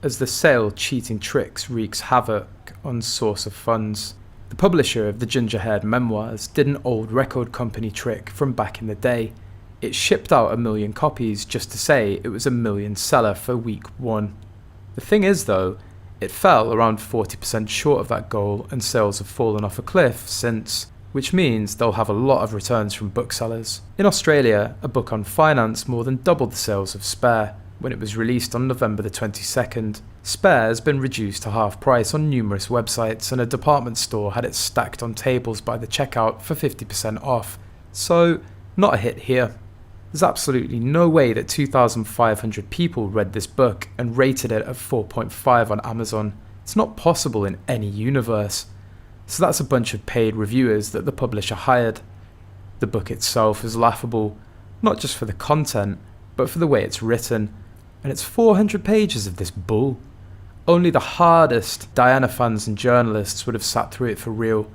as the sale-cheating tricks wreaks havoc on source of funds. The publisher of the ginger-haired memoirs did an old record company trick from back in the day. It shipped out 1 million copies just to say it was a million seller for week 1. The thing is though, it fell around 40% short of that goal and sales have fallen off a cliff since, which means they'll have a lot of returns from booksellers. In Australia, a book on finance more than doubled the sales of Spare when it was released on November the 22nd. Spare has been reduced to half price on numerous websites and a department store had it stacked on tables by the checkout for 50% off. So, not a hit here. There's absolutely no way that 2,500 people read this book and rated it at 4.5 on Amazon. It's not possible in any universe. So that's a bunch of paid reviewers that the publisher hired. The book itself is laughable, not just for the content, but for the way it's written. And it's 400 pages of this bull. Only the hardest Diana fans and journalists would have sat through it for real.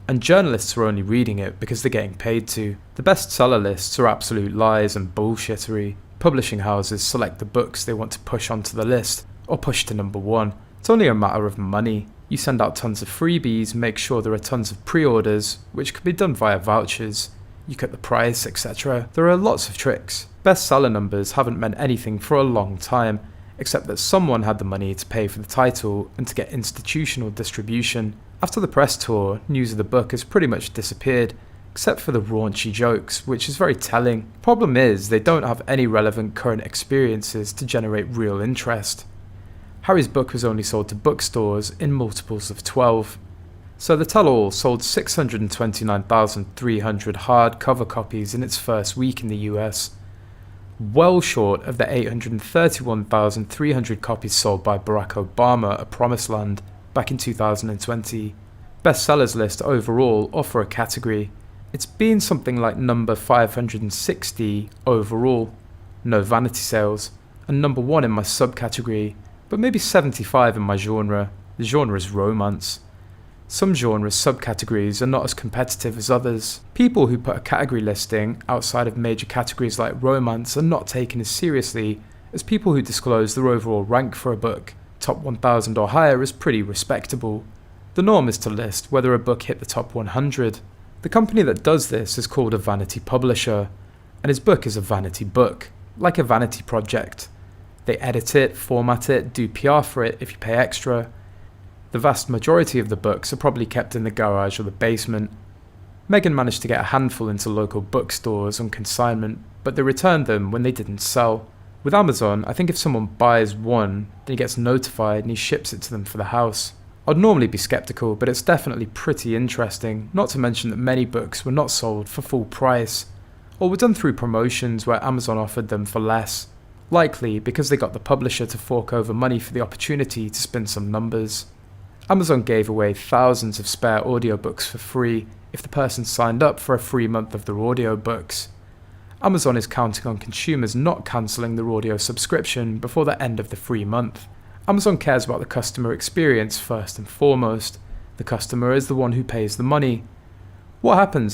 And journalists are only reading it because they're getting paid to. The bestseller lists are absolute lies and bullshittery. Publishing houses select the books they want to push onto the list, or push to number 1. It's only a matter of money. You send out tons of freebies, make sure there are tons of pre-orders, which can be done via vouchers. You cut the price, etc. There are lots of tricks. Bestseller numbers haven't meant anything for a long time, except that someone had the money to pay for the title and to get institutional distribution. After the press tour, news of the book has pretty much disappeared, except for the raunchy jokes, which is very telling. Problem is, they don't have any relevant current experiences to generate real interest. Harry's book was only sold to bookstores in multiples of 12. So the tell-all sold 629,300 hardcover copies in its first week in the US, well short of the 831,300 copies sold by Barack Obama at Promised Land back in 2020. Bestsellers list overall, or for a category, it's been something like number 560 overall, no vanity sales, and number 1 in my subcategory, but maybe 75 in my genre. The genre is romance. Some genres subcategories are not as competitive as others. People who put a category listing outside of major categories like romance are not taken as seriously as people who disclose their overall rank for a book. Top 1000 or higher is pretty respectable. The norm is to list whether a book hit the top 100. The company that does this is called a vanity publisher, and his book is a vanity book, like a vanity project. They edit it, format it, do PR for it if you pay extra. The vast majority of the books are probably kept in the garage or the basement. Meghan managed to get a handful into local bookstores on consignment, but they returned them when they didn't sell. With Amazon, I think if someone buys one, then he gets notified and he ships it to them for the house. I'd normally be skeptical, but it's definitely pretty interesting, not to mention that many books were not sold for full price, or were done through promotions where Amazon offered them for less, likely because they got the publisher to fork over money for the opportunity to spin some numbers. Amazon gave away thousands of Spare audiobooks for free if the person signed up for a free month of their audiobooks. Amazon is counting on consumers not cancelling their audio subscription before the end of the free month. Amazon cares about the customer experience first and foremost. The customer is the one who pays the money. What happens